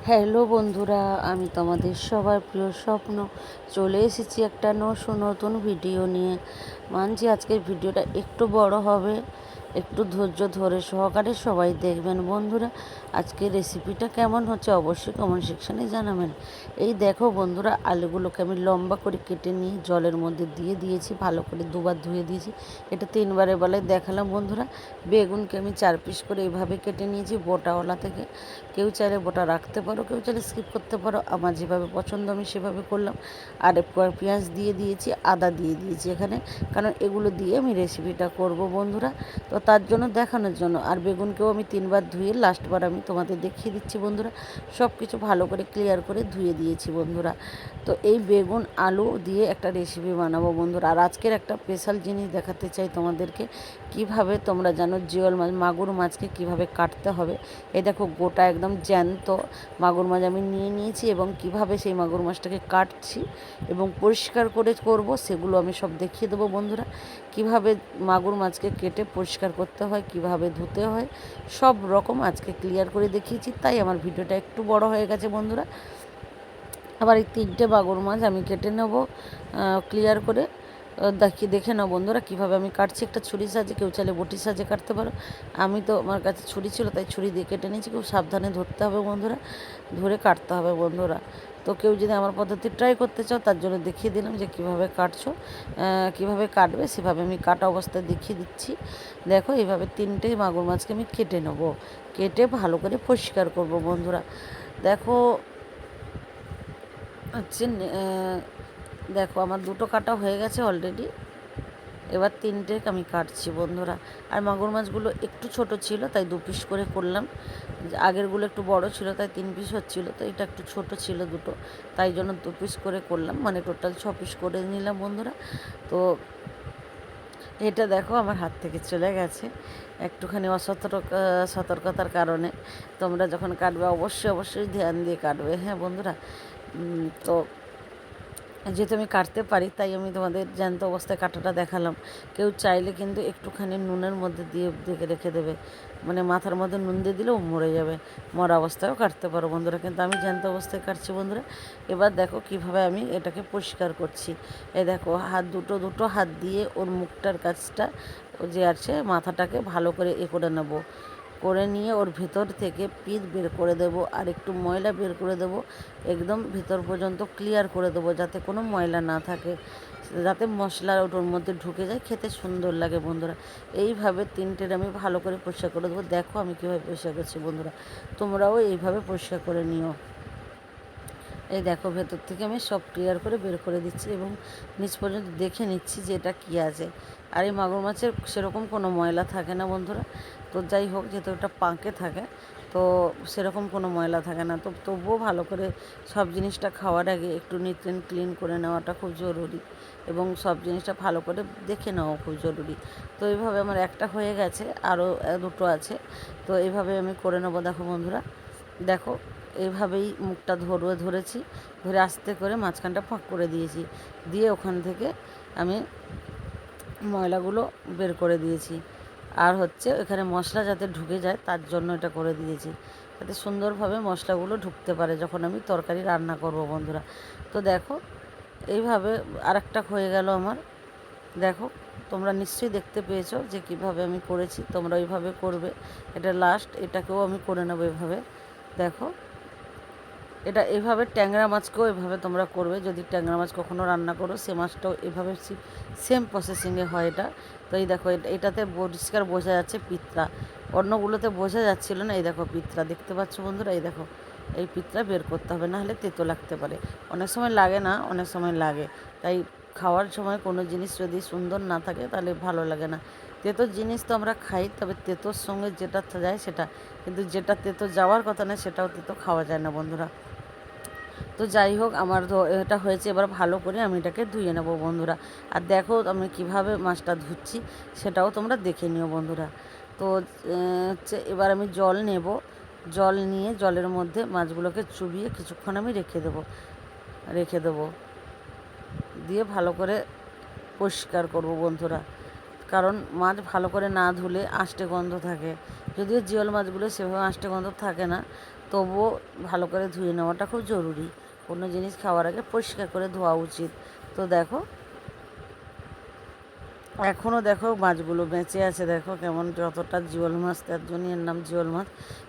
Hello বন্ধুরা, আমি তোমাদের সবার প্রিয় স্বপ্ন চলে এসেছি একটা নতুন ভিডিও নিয়ে। মানছি আজকের ভিডিওটা একটু বড় হবে, একটু ধৈর্য ধরে সহকারে সবাই দেখবেন বন্ধুরা। আজকের রেসিপিটা কেমন হচ্ছে অবশ্যই কমেন্ট সেকশানে জানাবেন। এই দেখো বন্ধুরা, আলুগুলোকে আমি লম্বা করে কেটে নিয়ে জলের মধ্যে দিয়ে দিয়েছি, ভালো করে দুবার ধুয়ে দিয়েছি। এটা 3বারের বেলায় দেখালাম বন্ধুরা। বেগুনকে আমি 4 পিস করে এইভাবে কেটে নিয়েছি বোটাওয়ালা থেকে। কেউ চাইলে বোটা রাখতে পারো, কেউ চাইলে স্কিপ করতে পারো, আমার যেভাবে পছন্দ আমি সেভাবে করলাম। আর পেঁয়াজ দিয়ে দিয়েছি, আদা দিয়ে দিয়েছি এখানে, কারণ এগুলো দিয়ে আমি রেসিপিটা করব বন্ধুরা। তো তার জন্য দেখানোর জন্য। আর বেগুনকেও আমি 3বার ধুয়ে লাস্টবার আমি তোমাদের দেখিয়ে দিচ্ছি বন্ধুরা। সব কিছু ভালো করে ক্লিয়ার করে ধুয়ে দিয়েছি বন্ধুরা। তো এই বেগুন আলু দিয়ে একটা রেসিপি বানাবো বন্ধুরা। আর আজকের একটা স্পেশাল জিনিস দেখাতে চাই তোমাদেরকে, কিভাবে তোমরা জানো জিওল মাছ মাগুর মাছকে কিভাবে কাটতে হবে। এই দেখো গোটা একদম জ্যান্ত মাগুর মাছ আমি নিয়ে নিয়েছি, এবং কিভাবে সেই মাগুর মাছটাকে কাটছি এবং পরিষ্কার করে করব সেগুলো আমি সব দেখিয়ে দেবো বন্ধুরা। কিভাবে মাগুর মাছকে কেটে পরিষ্কার করতে হয়, কিভাবে ধুতে হয়, সব রকম আজকে ক্লিয়ার করে দেখিয়েছি। তাই আমার ভিডিওটা একটু বড় হয়ে গেছে বন্ধুরা। আবার এই 3টে মাগুর মাছ আমি কেটে নেব ক্লিয়ার করে। দেখে নাও বন্ধুরা কীভাবে আমি কাটছি। একটা ছুরির সাহায্যে, কেউ চাইলে বটির সাহায্যে কাটতে পারো। আমি তো আমার কাছে ছুরি ছিল তাই ছুরি দিয়ে কেটে নিয়েছি। খুব সাবধানে ধরতে হবে বন্ধুরা, ধরে কাটতে হবে বন্ধুরা। তো কেউ যদি আমার পদ্ধতি ট্রাই করতে চাও তার জন্য দেখিয়ে দিলাম যে কীভাবে কাটছো, কীভাবে কাটবে সেভাবে আমি কাটা অবস্থায় দেখিয়ে দিচ্ছি। দেখো এইভাবে 3টে মাগুর মাছকে আমি কেটে নেবো, কেটে ভালো করে পরিষ্কার করব বন্ধুরা। দেখো হচ্ছে দেখো আমার 2টো কাটা হয়ে গেছে অলরেডি। এবার 3টে আমি কাটছি বন্ধুরা। আর মাগুর মাছগুলো একটু ছোট ছিল তাই 2 পিস করে করলাম। আগেরগুলো একটু বড় ছিল তাই 3 পিস হচ্ছিল, তো এটা একটু ছোট ছিল দুটো, তাই জন্য 2 পিস করে করলাম, মানে টোটাল 6 পিস করে নিলাম বন্ধুরা। তো এটা দেখো আমার হাত থেকে চলে গেছে একটুখানি সতর্কতার কারণে। তোমরা যখন কাটবে অবশ্যই ধ্যান দিয়ে কাটবে, হ্যাঁ বন্ধুরা। তো যেহেতু আমি কাটতে পারি তাই আমি তোমাদের জ্যান্ত অবস্থায় কাটাটা দেখালাম। কেউ চাইলে কিন্তু একটুখানি নুনের মধ্যে দিয়ে রেখে দেবে, মানে মাথার মধ্যে নুন দিয়ে দিলেও মরে যাবে, মরা অবস্থায়ও কাটতে পারো বন্ধুরা, কিন্তু আমি জ্যান্ত অবস্থায় কাটছি বন্ধুরা। এবার দেখো কিভাবে আমি এটাকে পরিষ্কার করছি। এই দেখো দুটো হাত দিয়ে ওর মুখটার কাছটা যে আছে মাথাটাকে ভালো করে করে নেবো, করে নিয়ে ওর ভেতর থেকে পিঠ বের করে দেব, আর একটু ময়লা বের করে দেব, একদম ভেতর পর্যন্ত ক্লিয়ার করে দেবো যাতে কোনো ময়লা না থাকে, যাতে মশলা ওর মধ্যে ঢুকে যায়, খেতে সুন্দর লাগে বন্ধুরা। এইভাবে 3টের আমি ভালো করে পরিষ্কার করে দেবো। দেখো আমি কীভাবে পরিষ্কার করছি বন্ধুরা, তোমরাও এইভাবে পরিষ্কার করে নিও। এই দেখো ভেতর থেকে আমি সব ক্লিয়ার করে বের করে দিচ্ছি এবং নিচ পর্যন্ত দেখে নিচ্ছি যে এটা কী আছে। আর এই মাগুর মাছের সেরকম কোনো ময়লা থাকে না বন্ধুরা। তো যাই হোক, যেহেতু ওটা পাঁকে থাকে তো সেরকম কোনো ময়লা থাকে না। তো তবুও ভালো করে সব জিনিসটা খাওয়ার আগে একটু নিট অ্যান্ড ক্লিন করে নেওয়াটা খুব জরুরি, এবং সব জিনিসটা ভালো করে দেখে নেওয়া খুব জরুরি। তো এইভাবে আমার একটা হয়ে গেছে, আরও 2টো আছে। তো এইভাবে আমি করে নেবো। দেখো বন্ধুরা, দেখো এইভাবেই মুখটা ধরেছি, ধরে আস্তে করে মাঝখানটা ফাঁক করে দিয়েছি, দিয়ে ওখান থেকে আমি ময়লাগুলো বের করে দিয়েছি। আর হচ্ছে এখানে মশলা যাতে ঢুকে যায় তার জন্য এটা করে দিয়েছি, যাতে সুন্দরভাবে মশলাগুলো ঢুকতে পারে যখন আমি তরকারি রান্না করব বন্ধুরা। তো দেখো এইভাবে আরেকটা হয়ে গেল আমার। দেখো তোমরা নিশ্চয়ই দেখতে পেয়েছো যে কিভাবে আমি করেছি, তোমরা ওইভাবে করবে। এটা লাস্ট, এটাকেও আমি করে নেবো এভাবে। দেখো এটা এভাবে ট্যাংরা মাছকেও এভাবে তোমরা করবে, যদি ট্যাংরা মাছ কখনও রান্না করো সে মাছটাও এভাবে সেম প্রসেসিংয়ে হয় এটা। তো এই দেখো এটাতে পরিষ্কার বোঝা যাচ্ছে পিঁপড়া, অন্যগুলোতে বোঝা যাচ্ছিল না। এই দেখো পিঁপড়া দেখতে পাচ্ছ বন্ধুরা, এই দেখো এই পিঁপড়া বের করতে হবে, না হলে তেতো লাগতে পারে। অনেক সময় লাগে না, অনেক সময় লাগে। তাই খাওয়ার সময় কোনো জিনিস যদি সুন্দর না থাকে তাহলে ভালো লাগে না। তেতো জিনিস তো আমরা খাই, তবে তেতোর সঙ্গে যেটা যায় সেটা, কিন্তু যেটা তেতো যাওয়ার কথা না সেটাও তেতো খাওয়া যায় না বন্ধুরা। তো যাই হোক, আমার তো এটা হয়েছে, এবার ভালো করে আমি এটাকে ধুয়ে নেবো বন্ধুরা। আর দেখো আমি কিভাবে মাছটা ধুচ্ছি সেটাও তোমরা দেখে নিও বন্ধুরা। তো হচ্ছে এবার আমি জল নেব, জল নিয়ে জলের মধ্যে মাছগুলোকে চুবিয়ে কিছুক্ষণ আমি রেখে দেবো, দিয়ে ভালো করে পরিষ্কার করব বন্ধুরা। কারণ মাছ ভালো করে না ধুলে আষ্টে গন্ধ থাকে, যদিও জিওল মাছগুলো সেভাবে আষ্টে গন্ধ থাকে না। তবুও ভালো করে ধুয়ে নেওয়াটা খুব জরুরি। কোনো জিনিস খাওয়ার আগে পরিষ্কার করে ধোয়া উচিত। তো দেখো এখনও দেখো মাছগুলো বেঁচে আছে, দেখো কেমন, যতটা জিওল মাছ, তার জন্যই এর নাম জিওল মাছ।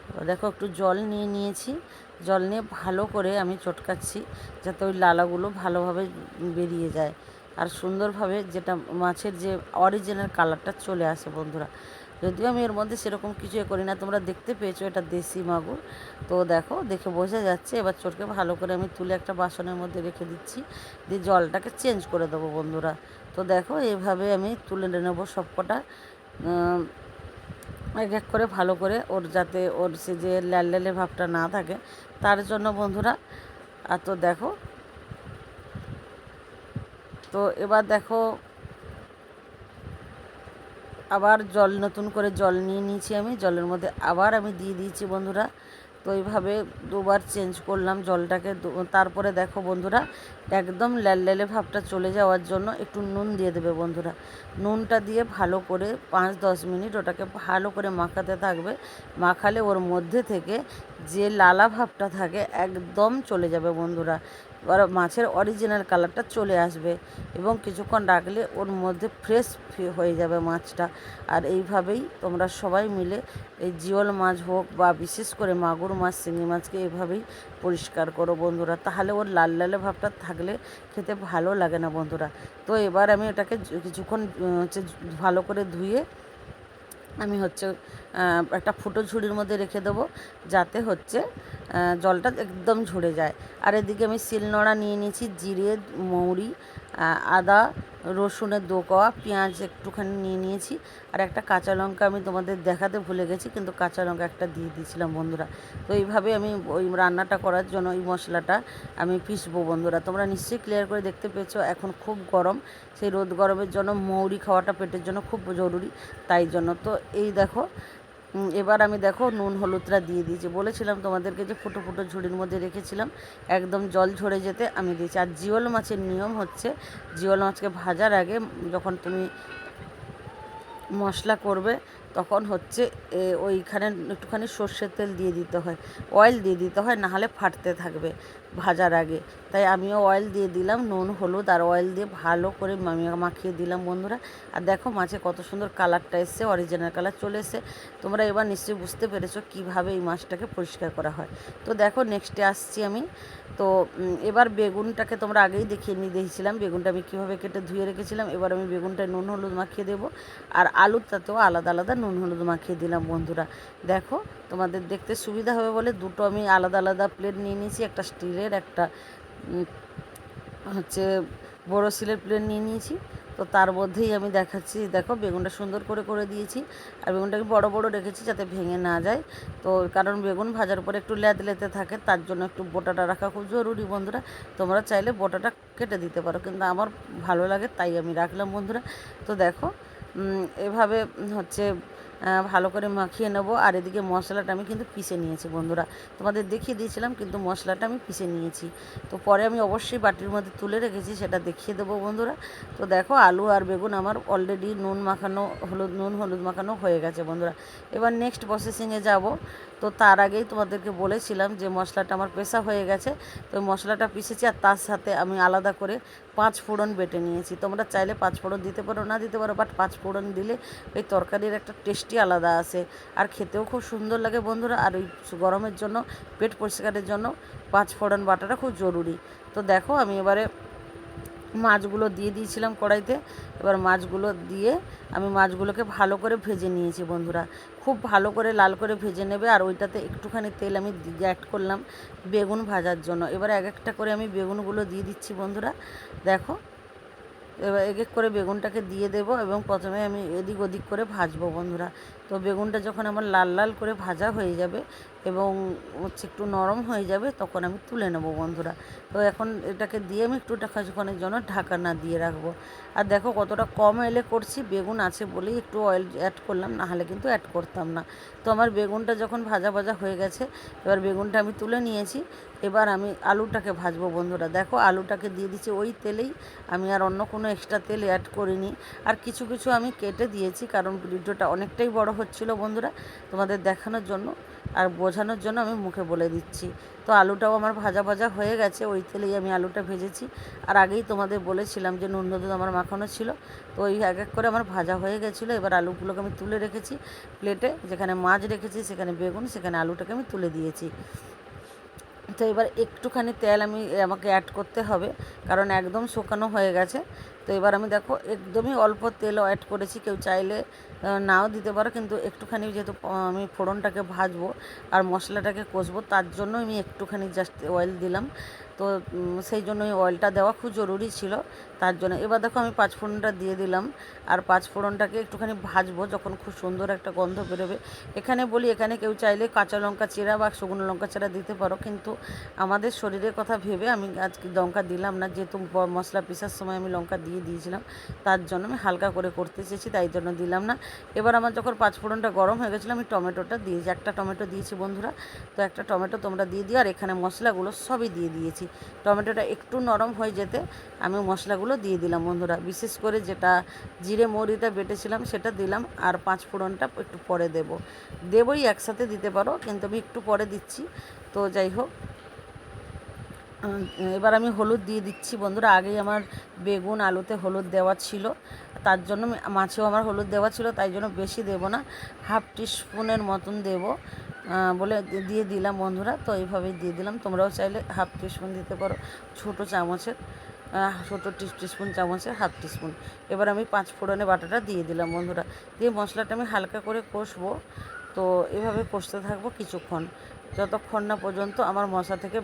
এবার দেখো একটু জল নিয়ে নিয়েছি, জল নিয়ে ভালো করে আমি চটকাচ্ছি যাতে ওই লালাগুলো ভালোভাবে বেরিয়ে যায় আর সুন্দরভাবে যেটা মাছের যে অরিজিনাল কালারটা চলে আসে বন্ধুরা। যদিও আমি এর মধ্যে সেরকম কিছু করি না, তোমরা দেখতে পেয়েছো এটা দেশি মাগুর। তো দেখো, দেখে বোঝা যাচ্ছে। এবার চটকে ভালো করে আমি তুলে একটা বাসনের মধ্যে রেখে দিচ্ছি, দিয়ে জলটাকে চেঞ্জ করে দেবো বন্ধুরা। তো দেখো এইভাবে আমি তুলে নেবো সবকটা, এক এক করে ভালো করে, ওর যাতে ওর সে যে ল্যালে ভাবটা না থাকে তার জন্য বন্ধুরা। আর তো দেখো, তো এবার দেখো আবার জল, নতুন করে জল নিয়ে নিয়েছি আমি, জলের মধ্যে আবার আমি দিয়ে দিয়েছি বন্ধুরা। তো এইভাবে দুবার চেঞ্জ করলাম জলটাকে। তারপরে দেখো বন্ধুরা, একদম ল্যালে ভাবটা চলে যাওয়ার জন্য একটু নুন দিয়ে দেবে বন্ধুরা। নুনটা দিয়ে ভালো করে 5-10 মিনিট ওটাকে ভালো করে মাখাতে থাকবে। মাখালে ওর মধ্যে থেকে যে লালা ভাবটা থাকে একদম চলে যাবে বন্ধুরা। মাছের অরিজিনাল কালারটা চলে আসবে এবং কিছুক্ষণ রাখলে ওর মধ্যে ফ্রেশ হয়ে যাবে মাছটা। আর এইভাবেই তোমরা সবাই মিলে এই জিওল মাছ হোক বা বিশেষ করে মাগুর মাছ, শিঙি মাছকে এইভাবেই পরিষ্কার করো বন্ধুরা, তাহলে ওর লাল লালে ভাবটা থাকলে খেতে ভালো লাগে না বন্ধুরা। তো এবার আমি এটাকে কিছুক্ষণ হচ্ছে ভালো করে ধুয়ে আমি হচ্ছে একটা ফুটো ঝুড়ির মধ্যে রেখে দেবো, যাতে হচ্ছে জলটা একদম ঝরে যায়। আর এদিকে আমি শিলনোড়া নিয়ে নিয়েছি, জিরে, মৌরি, আদা, রসুনের 2 কোয়া, পেঁয়াজ একটুখানি নিয়ে নিয়েছি, আর একটা কাঁচা লঙ্কা আমি তোমাদের দেখাতে ভুলে গেছি, কিন্তু কাঁচা লঙ্কা একটা দিয়ে দিয়েছিলাম বন্ধুরা। তো এইভাবে আমি ওই রান্নাটা করার জন্য ওই মশলাটা আমি পিসবো বন্ধুরা। তোমরা নিশ্চয়ই ক্লিয়ার করে দেখতে পেয়েছো, এখন খুব গরম, সেই রোদ গরমের জন্য মৌরি খাওয়াটা পেটের জন্য খুব জরুরি, তাই জন্য। তো এই দেখো, এবার আমি দেখো নুন হলুদটা দিয়ে দিয়েছি, বলেছিলাম তোমাদেরকে যে ফুটো ফুটো ঝুড়ির মধ্যে রেখেছিলাম, একদম জল ঝরে যেতে আমি দিয়েছি। আর জিওল মাছের নিয়ম হচ্ছে, জিওল মাছকে ভাজার আগে যখন তুমি মশলা করবে তখন হচ্ছে ওইখানে একটুখানি সর্ষের তেল দিয়ে দিতে হয়, অয়েল দিয়ে দিতে হয়, নাহলে ফাটতে থাকবে ভাজার আগে। তাই আমিও অয়েল দিয়ে দিলাম, নুন হলুদ আর অয়েল দিয়ে ভালো করে মাখিয়ে দিলাম বন্ধুরা। আর দেখো মাছে কত সুন্দর কালারটা এসছে, অরিজিনাল কালার চলে এসছে। তোমরা এবার নিশ্চয়ই বুঝতে পেরেছো কীভাবে এই মাছটাকে পরিষ্কার করা হয়। তো দেখো নেক্সটে আসছি আমি। তো এবার বেগুনটাকে তোমরা আগেই দিয়েছিলাম বেগুনটা আমি কীভাবে কেটে ধুয়ে রেখেছিলাম। এবার আমি বেগুনটা নুন হলুদ মাখিয়ে দেবো, আর আলুটাতেও আলাদা আলাদা নুন হলুদ মাখিয়ে দিলাম বন্ধুরা। দেখো তোমাদের দেখতে সুবিধা হবে বলে দুটো আমি আলাদা আলাদা প্লেট নিয়ে নিয়েছি, একটা স্টিলের, একটা হচ্ছে বড় সিলের প্লেট নিয়ে নিয়েছি। তো তার মধ্যেই আমি দেখাচ্ছি, দেখো বেগুনটা সুন্দর করে করে দিয়েছি, আর বেগুনটাকে বড় বড় রেখেছি যাতে ভেঙে না যায়। তো কারণ বেগুন ভাজার পরে একটু লেতে থাকে, তার জন্য একটু বোটাটা রাখা খুব জরুরি বন্ধুরা। তোমরা চাইলে বোটাটা কেটে দিতে পারো, কিন্তু আমার ভালো লাগে তাই আমি রাখলাম বন্ধুরা। তো দেখো এভাবে হচ্ছে ভালো করে মাখিয়ে নেব। আর এদিকে মশলাটা আমি কিন্তু পিষে নিয়েছি বন্ধুরা, তোমাদের দেখিয়ে দিয়েছিলাম, কিন্তু মশলাটা আমি পিষে নিয়েছি। তো পরে আমি অবশ্যই বাটির মধ্যে তুলে রেখেছি, সেটা দেখিয়ে দেবো বন্ধুরা। তো দেখো আলু আর বেগুন আমার অলরেডি নুন হলুদ মাখানো হয়ে গেছে বন্ধুরা। এবার নেক্সট প্রসেসিংয়ে যাব। তো তার আগেই তোমাদেরকে বলেছিলাম যে মশলাটা আমার পেশা হয়ে গেছে, তো মশলাটা পিষেছি, আর তার সাথে আমি আলাদা করে 5 ফোড়ন বেটে নিয়েছি। তোমরা চাইলে 5 ফোড়ন দিতে পারো, না দিতে পারো, বাট 5 ফোড়ন দিলে ওই তরকারির একটা টেস্টি আলাদা আসে, আর খেতেও খুব সুন্দর লাগে বন্ধুরা। আর ওই গরমের জন্য, পেট পরিষ্কারের জন্য 5 ফোড়ন বাটাটা খুব জরুরি। তো দেখো আমি এবারে মাছগুলো দিয়ে দিয়েছিলাম কড়াইতে। এবার মাছগুলো দিয়ে আমি মাছগুলোকে ভালো করে ভেজে নিয়েছি বন্ধুরা, খুব ভালো করে লাল করে ভেজে নেবে। আর ওইটাতে একটুখানি তেল আমি অ্যাড করলাম বেগুন ভাজার জন্য। এবার এক একটা করে আমি বেগুনগুলো দিয়ে দিচ্ছি বন্ধুরা। দেখো এবার এক এক করে বেগুনটাকে দিয়ে দেবো, এবং প্রথমে আমি এদিক ওদিক করে ভাজবো বন্ধুরা। তো বেগুনটা যখন আমার লাল লাল করে ভাজা হয়ে যাবে এবং হচ্ছে একটু নরম হয়ে যাবে, তখন আমি তুলে নেবো বন্ধুরা। তো এখন এটাকে দিয়ে আমি একটু কিছুক্ষণের জন্য ঢাকা না দিয়ে রাখবো। আর দেখো কতটা কম অয়েলে করছি, বেগুন আছে বলেই একটু অয়েল অ্যাড করলাম, নাহলে কিন্তু অ্যাড করতাম না। তো আমার বেগুনটা যখন ভাজা ভাজা হয়ে গেছে, এবার বেগুনটা আমি তুলে নিয়েছি। এবার আমি আলুটাকে ভাজবো বন্ধুরা। দেখো আলুটাকে দিয়ে দিচ্ছি ওই তেলেই, আমি আর অন্য কোনো এক্সট্রা তেল অ্যাড করিনি। আর কিছু কিছু আমি কেটে দিয়েছি, কারণ ভিডিওটা অনেকটাই বড় হচ্ছিল বন্ধুরা, তোমাদের দেখানোর জন্য। আর বোঝানোর জন্য আমি মুখে বলে দিচ্ছি। তো আলুটাও আমার ভাজা ভাজা হয়ে গেছে, ওই তেলেই আমি আলুটা ভেজেছি। আর আগেই তোমাদের বলেছিলাম যে নুন হলুদ আমার মাখানো ছিল, তো ওই এক এক করে আমার ভাজা হয়ে গেছিলো। এবার আলুগুলোকে আমি তুলে রেখেছি প্লেটে, যেখানে মাছ রেখেছি সেখানে বেগুন, সেখানে আলুটাকে আমি তুলে দিয়েছি। তো এবার একটুখানি তেল আমাকে অ্যাড করতে হবে, কারণ একদম শুকানো হয়ে গেছে। তো এবার আমি দেখো একদমই অল্প তেলও অ্যাড করেছি, কেউ চাইলে নাও দিতে পারো, কিন্তু একটুখানি যেহেতু আমি ফোড়নটাকে ভাজবো আর মশলাটাকে কষবো, তার জন্য আমি একটুখানি জাস্ট অয়েল দিলাম। তো সেই জন্য এই অয়েলটা দেওয়া খুব জরুরি ছিল, তার জন্য। এবার দেখো আমি পাঁচফোড়নটা দিয়ে দিলাম, আর পাঁচফোড়নটাকে একটুখানি ভাজবো, যখন খুব সুন্দর একটা গন্ধ বেরোবে। এখানে বলি, এখানে কেউ চাইলে কাঁচা লঙ্কা চেরা বা শুকনো লঙ্কা চেরা দিতে পারো, কিন্তু আমাদের শরীরের কথা ভেবে আমি আজকে লঙ্কা দিলাম না, যেহেতু মশলা পিসার সময় আমি লঙ্কা দিয়েছিলাম, তার জন্য আমি হালকা করে করতে চেয়েছি, তাই জন্য দিলাম না। এবার আমার যখন পাঁচফোড়নটা গরম হয়ে গেছিলো, আমি টমেটোটা দিয়েছি, একটা টমেটো দিয়েছি বন্ধুরা। তো একটা টমেটো তোমরা দিয়ে দিও, আর এখানে মশলাগুলো সবই দিয়ে দিয়েছি। টমেটোটা একটু নরম হয়ে যেতে আমি মশলাগুলো দিয়ে দিলাম বন্ধুরা, বিশেষ করে যেটা জিরে মৌরিটা বেটেছিলাম সেটা দিলাম, আর পাঁচফোড়নটা একটু পরে দেবই, একসাথে দিতে পারো, কিন্তু আমি একটু পরে দিচ্ছি। তো যাই হোক, এবার আমি হলুদ দিয়ে দিচ্ছি বন্ধুরা। আগেই আমার বেগুন আলুতে হলুদ দেওয়া ছিল, তার জন্য মাছেও আমার হলুদ দেওয়া ছিল, তাই জন্য বেশি দেব না, হাফ টিস্পুনের মতন দেব বলে দিয়ে দিলাম বন্ধুরা। তো এইভাবেই দিয়ে দিলাম, তোমরাও চাইলে হাফ টিস্পুন দিতে পারো, ছোটো চামচের, ছোটো টিস্পুন চামচের হাফ টিস্পুন। এবার আমি পাঁচফোড়নে বাটাটা দিয়ে দিলাম বন্ধুরা, দিয়ে মশলাটা আমি হালকা করে কষবো। তো এভাবে কষতে থাকবো কিছুক্ষণ, যতক্ষণ না পর্যন্ত আমার মশলা থেকে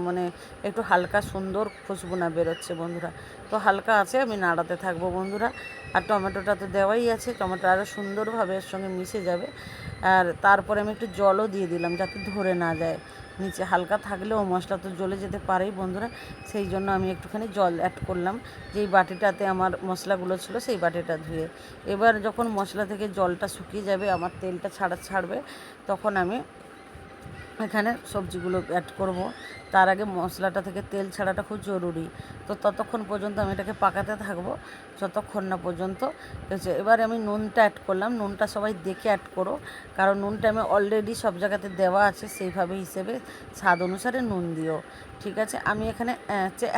মানে একটু হালকা সুন্দর খুশবু না বেরোচ্ছে বন্ধুরা। তো হালকা আছে, আমি নাড়াতে থাকবো বন্ধুরা। আর টমেটোটা তো দেওয়াই আছে, টমেটো আরও সুন্দরভাবে এর সঙ্গে মিশে যাবে। আর তারপরে আমি একটু জলও দিয়ে দিলাম, যাতে ধরে না যায় নিচে, হালকা থাকলেও মশলা তো জ্বলে যেতে পারেই বন্ধুরা, সেই জন্য আমি একটুখানি জল অ্যাড করলাম, যেই বাটিটাতে আমার মশলাগুলো ছিল সেই বাটিটা ধুয়ে। এবার যখন মশলা থেকে জলটা শুকিয়ে যাবে, আমার তেলটা ছাড়বে, তখন আমি এখানে সবজিগুলো অ্যাড করব। তার আগে মশলাটা থেকে তেল ছাড়াটা খুব জরুরি, তো ততক্ষণ পর্যন্ত আমি এটাকে পাকাতে থাকবো, যতক্ষণ না পর্যন্ত হয়েছে। এবার আমি নুনটা অ্যাড করলাম, নুনটা সবাই দেখে অ্যাড করো, কারণ নুনটা আমি অলরেডি সব জায়গাতে দেওয়া আছে, সেইভাবে হিসেবে স্বাদ অনুসারে নুন দিও, ঠিক আছে। আমি এখানে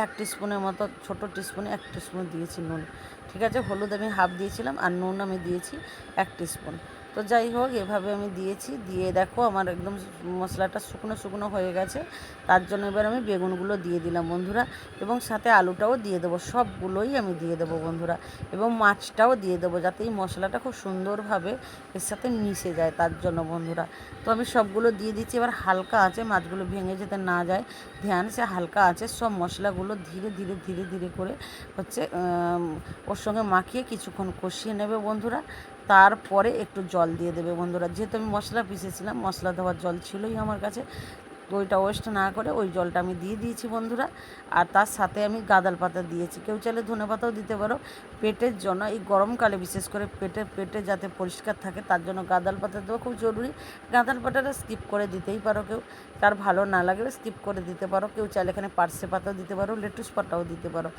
1 টিস্পুনের মতো, ছোটো টিস্পুনে 1 টিস্পুন দিয়েছি নুন, ঠিক আছে। হলুদ আমি হাফ দিয়েছিলাম, আর নুন আমি দিয়েছি 1 টিস্পুন। তো যাই হোক, এভাবে আমি দিয়েছি, দিয়ে দেখো আমার একদম মশলাটা শুকনো হয়ে গেছে। তার জন্য এবার আমি বেগুনগুলো দিয়ে দিলাম বন্ধুরা, এবং সাথে আলুটাও দিয়ে দেবো, সবগুলোই আমি দিয়ে দেবো বন্ধুরা, এবং মাছটাও দিয়ে দেবো, যাতে এই মশলাটা খুব সুন্দরভাবে এর সাথে মিশে যায়, তার জন্য বন্ধুরা। তো আমি সবগুলো দিয়ে দিচ্ছি। এবার হালকা আছে, মাছগুলো ভেঙে যেতে না যায়, ধ্যান সে হালকা আছে, সব মশলাগুলো ধীরে ধীরে করে হচ্ছে ওর সঙ্গে মাখিয়ে কিছুক্ষণ কষিয়ে নেবে বন্ধুরা। তারপরে একটু জল দিয়ে দেবে বন্ধুরা, যেহেতু আমি মশলা পিষেছিলাম, মশলা দেওয়ার জল ছিলই আমার কাছে, তো ওইটা ওয়েস্ট না করে ওই জলটা আমি দিয়ে দিয়েছি বন্ধুরা। আর তার সাথে আমি গাঁদাল পাতা দিয়েছি, কেউ চাইলে ধনে পাতাও দিতে পারো, পেটের জন্য এই গরমকালে বিশেষ করে পেটে যাতে পরিষ্কার থাকে, তার জন্য গাঁদাল পাতা দেওয়া খুব জরুরি। গাঁদাল পাতাটা স্কিপ করে দিতেই পারো, কেউ তার ভালো না লাগলে স্কিপ করে দিতে পারো, কেউ চাইলে এখানে পার্সে পাতাও দিতে পারো, লেটুস পাতাও দিতে পারো,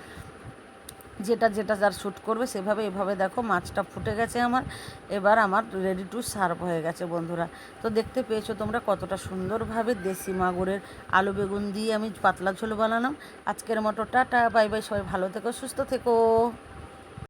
যেটা যার শ্যুট করবে সেভাবে। এভাবে দেখো মাছটা ফুটে গেছে আমার, এবার আমার রেডি টু সার্ভ হয়ে গেছে বন্ধুরা। তো দেখতে পেয়েছো তোমরা কতটা সুন্দরভাবে দেশি মাগুরের আলু বেগুন দিয়ে আমি পাতলা ঝোল বানালাম। আজকের মতো টাটা, বাই বাই, সবাই ভালো থেকো, সুস্থ থেকো।